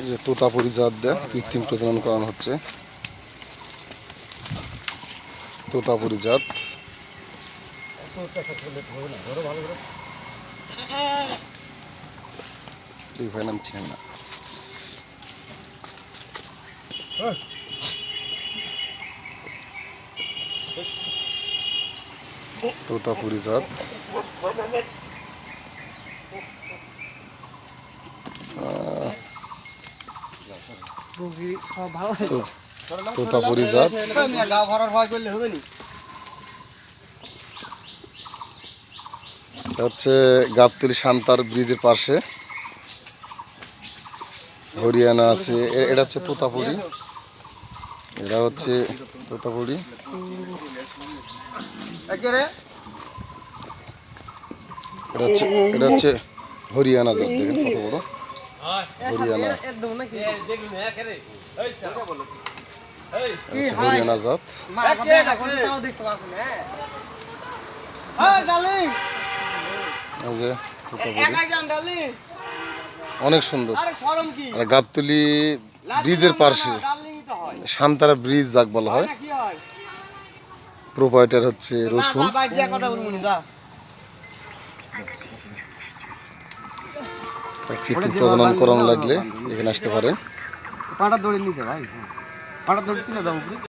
এই যে তোতাপুরি জাত দিয়ে কৃত্রিম প্রজনন করানো হচ্ছে। তোতাপুরি জাত এই ভাই নাম ছিলেন না। তোতাপুরি জাত তোতাপুরি জাত হচ্ছে গাবতলী শান্তার ব্রিজের পাশে হরিয়ানা আছে। এটা হচ্ছে তোতাপুরি, এরা হচ্ছে তোতাপুরি। এটা হচ্ছে হরিয়ানা জাত, দেখেন কত বড় হরিয়ানা। হরিয়ানা জাত অনেক সুন্দর। আর গাবতলী ব্রিজের পাশে শান্তারা ব্রিজ যাক বলা হয়। প্রোপাইটার হচ্ছে রসুন। কৃত্রিম প্রজনন করানো লাগলে এখানে আসতে পারেন।